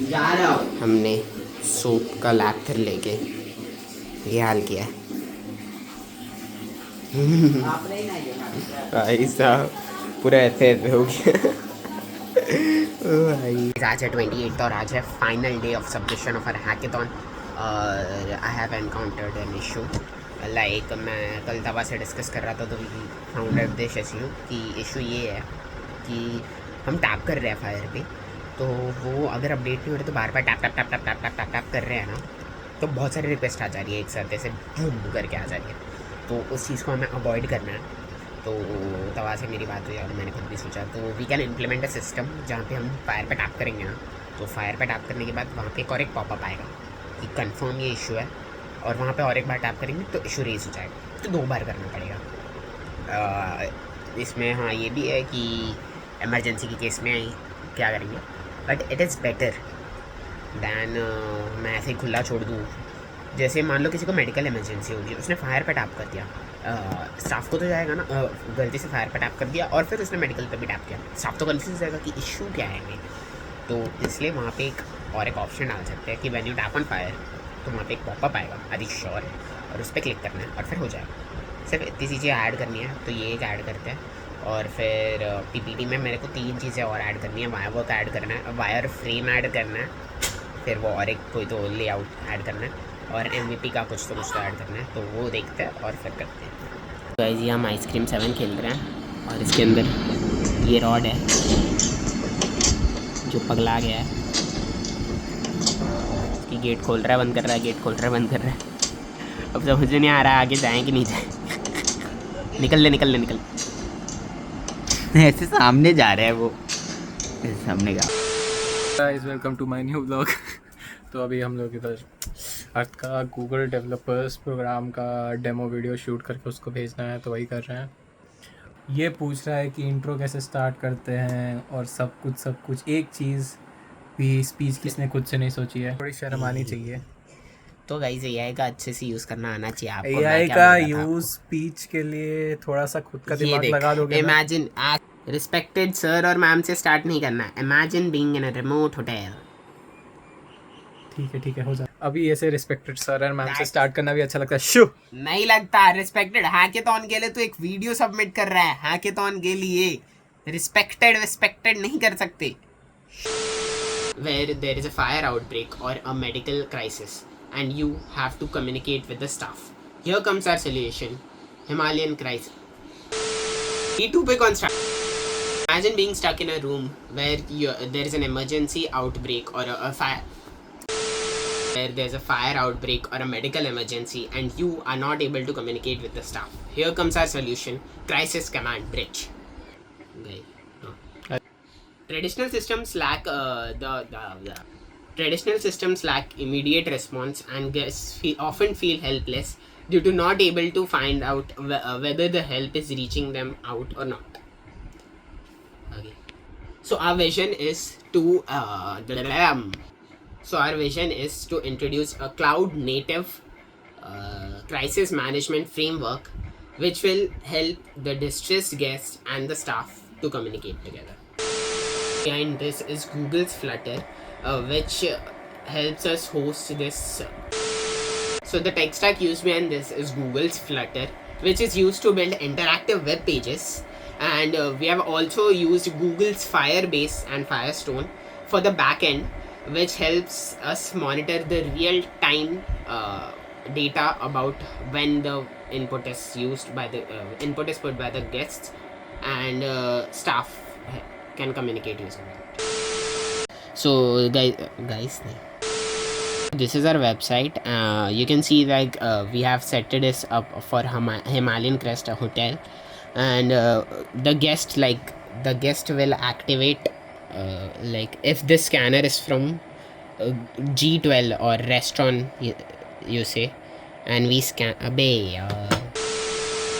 हमने सूप का लैक्टर लेके ये हाल किया भाई साहब पूरा ऐसे ऐसे हो गया। आज है 28 और आज है final day of submission of our hackathon और I have encountered an issue like मैं कल तवा से डिस्कस कर रहा था तो फाउंड आउट दिस इशू कि इशू ये है कि हम टैप कर रहे हैं फायर पे तो वो अगर अपडेट नहीं हो रही तो बार बार tap tap tap tap tap tap tap tap कर रहे हैं ना तो बहुत सारी रिक्वेस्ट आ जा रही है एक साथ ऐसे बूम करके आ जा रही है तो उस चीज़ को हमें अवॉइड करना है। तो तवा से मेरी बात हुई और मैंने खुद भी सोचा तो we can implement a system जहाँ पे हम फायर पे टैप करेंगे ना तो फायर पे टैप करने के बाद वहाँ पे एक और एक पॉपअप आएगा कि कंफर्म ये इशू है और वहाँ पे और एक बार टैप करेंगे तो इशू रेज हो जाएगा तो 2 बार करना पड़ेगा। इसमें हाँ ये भी है कि इमरजेंसी के केस में क्या करेंगे but it is better than मैं ऐसे ही खुला छोड़ दूँ। जैसे मान लो किसी को मेडिकल इमरजेंसी होगी उसने फायर पे टैप कर दिया स्टाफ को तो जाएगा ना गलती से फायर पे टैप कर दिया और फिर उसने मेडिकल पे भी टैप किया स्टाफ तो कन्फ्यूज हो जाएगा कि इशू क्या है ये। तो इसलिए वहाँ पे एक ऑप्शन डाल सकते हैं कि when you tap on fire तो वहाँ पे एक पॉपअप आएगा आर यू श्योर और उस पर क्लिक करना है और फिर हो जाएगा। सिर्फ इतनी चीज़ें ऐड करनी है तो ये एक ऐड करते हैं और फिर पीपीटी में मेरे को 3 चीज़ें और ऐड करनी है। वायर वर्क ऐड करना है, वायर फ्रेम ऐड करना है, फिर वो और एक कोई तो लेआउट ऐड करना है और MVP का कुछ तो ऐड करना है। तो वो देखते हैं और फिर करते हैं। तो गाइस ये हम आइसक्रीम 7 खेल रहे हैं और इसके अंदर ये रॉड है जो पगला गया है कि गेट खोल रहा है बंद कर रहा है, गेट खोल रहा है बंद कर रहा है। अब समझ नहीं आ रहा है आगे जाएँ कि नहीं जाए। निकल ले ऐसे सामने जा रहा है वो, ऐसे सामने का। Guys welcome to my new blog. तो अभी हम लोग इधर अर्थ का गूगल डेवलपर्स प्रोग्राम का डेमो वीडियो शूट करके उसको भेजना है तो वही कर रहे हैं। ये पूछ रहा है कि इंट्रो कैसे स्टार्ट करते हैं और सब कुछ एक चीज़ भी स्पीच किसने खुद से नहीं सोची है, थोड़ी शर्म आनी चाहिए। तो गाइस AI का अच्छे से यूज़ करना आना चाहिए आपको। AI का यूज़ स्पीच के लिए थोड़ा सा खुद का दिमाग लगा दोगे ना। इमेजिन रिस्पेक्टेड सर और मैम से स्टार्ट नहीं करना। Imagine being in a remote hotel. ठीक है हो जाए। अभी ऐसे रिस्पेक्टेड सर और मैम से स्टार्ट करना भी अच्छा लगता है। शू नहीं लगता रिस्पेक्टेड। हैकेथॉन के लिए तो एक वीडियो सबमिट कर रहा है, हैकेथॉन के लिए रिस्पेक्टेड नहीं कर सकते। Where there is a fire outbreak or a medical crisis and you have to communicate with the staff. Here comes our solution. Himalayan crisis. E2 पे construct. Imagine being stuck in a room where there is an emergency outbreak or a fire. Where there's a fire outbreak or a medical emergency and you are not able to communicate with the staff. Here comes our solution. Crisis command bridge. Okay. No. Traditional systems lack traditional systems lack immediate response and guests often feel helpless due to not able to find out whether the help is reaching them out or not. Okay. So our vision is to introduce a cloud native crisis management framework which will help the distressed guests and the staff to communicate together. Behind this is Google's Flutter, which helps us host this. So the tech stack used behind this is Google's Flutter, which is used to build interactive web pages, and we have also used Google's Firebase and Firestone for the backend, which helps us monitor the real-time data about when the input is used by the input is put by the guests and staff can communicate using that. So guys this is our website. You can see like we have set this up for Himalayan Crest Hotel, and the guest will activate like if this scanner is from G12 or restaurant you say, and we scan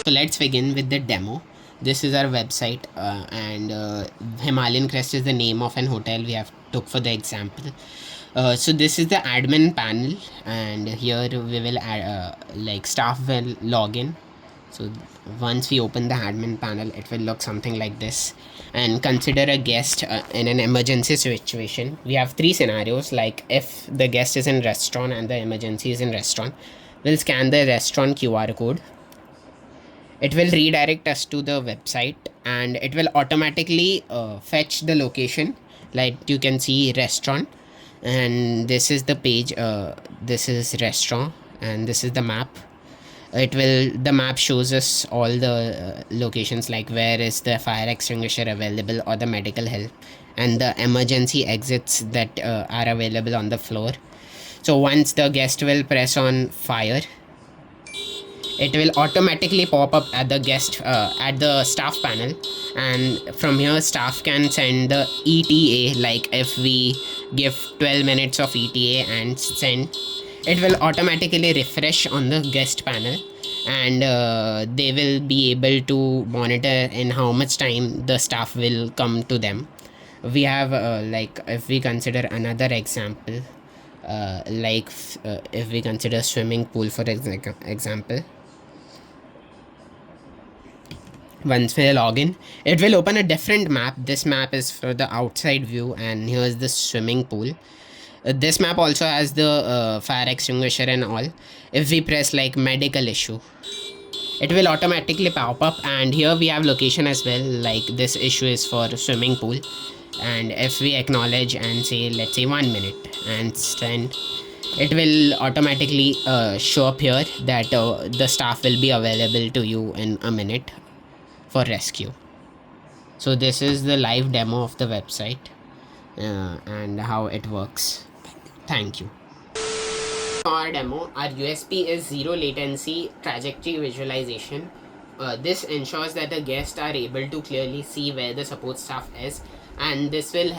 so let's begin with the demo. This is our website and Himalayan Crest is the name of an hotel we have took for the example. So this is the admin panel and here we will like staff will log in. So once we open the admin panel, it will look something like this. And consider a guest in an emergency situation. We have three scenarios, like if the guest is in restaurant and the emergency is in restaurant, we'll scan the restaurant QR code. It will redirect us to the website and it will automatically fetch the location. Like you can see restaurant, and this is the page, this is restaurant, and this is the map. The map shows us all the locations, like where is the fire extinguisher available or the medical help, and the emergency exits that are available on the floor. So once the guest will press on fire, it will automatically pop up at the guest at the staff panel, and from here staff can send the ETA. Like if we give 12 minutes of ETA and send, it will automatically refresh on the guest panel, and they will be able to monitor in how much time the staff will come to them. We have like if we consider another example, if we consider swimming pool for example. Once we log in, it will open a different map. This map is for the outside view, and here's the swimming pool. This map also has the fire extinguisher and all. If we press like medical issue, it will automatically pop up, and here we have location as well. Like this issue is for swimming pool, and if we acknowledge and say, let's say 1 minute and send, it will automatically show up here that the staff will be available to you in a minute for rescue. So this is the live demo of the website and how it works. Thank you. Our demo, our USP is zero latency trajectory visualization. This ensures that the guests are able to clearly see where the support staff is, and this will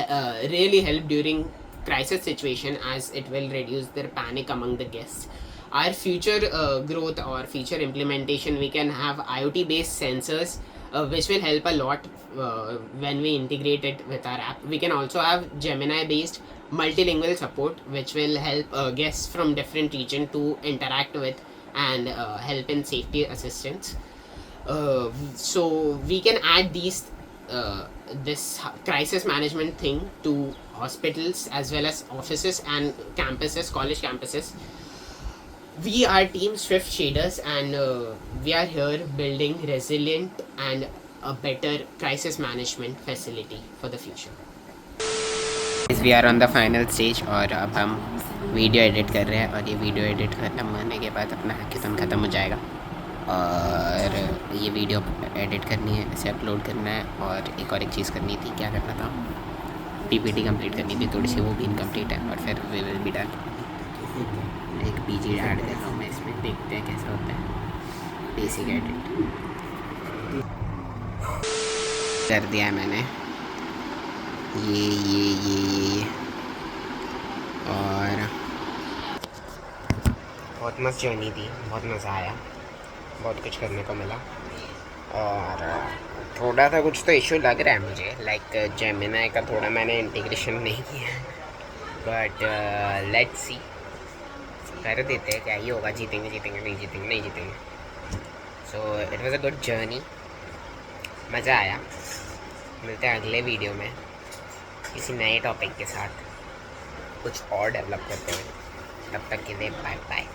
really help during crisis situation, as it will reduce their panic among the guests. Our future growth or future implementation, we can have IoT based sensors which will help a lot when we integrate it with our app. We can also have Gemini based multilingual support, which will help guests from different region to interact with and help in safety assistance. So we can add these this crisis management thing to hospitals as well as offices and campuses, college campuses. We are Team Swift Shaders, and we are here building resilient and a better crisis management facility for the future. We are on the final stage और अब हम video edit कर रहे हैं, और ये video edit करने के बाद अपना हैकेथॉन ख़त्म हो जाएगा, और ये वीडियो एडिट करनी है, इसे अपलोड करना है, और एक चीज़ करनी थी, क्या करना था, PPT कंप्लीट करनी थी थोड़ी सी, वो भी इनकम्प्लीट है, और फिर वी विल बी डन. एक PG ऐड कर रहा हूँ मैं इसमें, देखते हैं कैसा होता है. बेसिक एडिट कर दिया है मैंने, ये और बहुत मस्त जर्नी थी, बहुत मज़ा आया, बहुत कुछ करने को मिला, और थोड़ा सा कुछ तो इशू लग रहा है मुझे, लाइक जेमिनाई का थोड़ा मैंने इंटीग्रेशन नहीं किया, बट लेट्स सी, कर देते हैं, क्या ही होगा, जीतेंगे नहीं जीतेंगे. So it was a good journey, मज़ा आया. मिलते हैं अगले वीडियो में किसी नए टॉपिक के साथ, कुछ और डेवलप करते हुए. तब तक के लिए बाय बाय.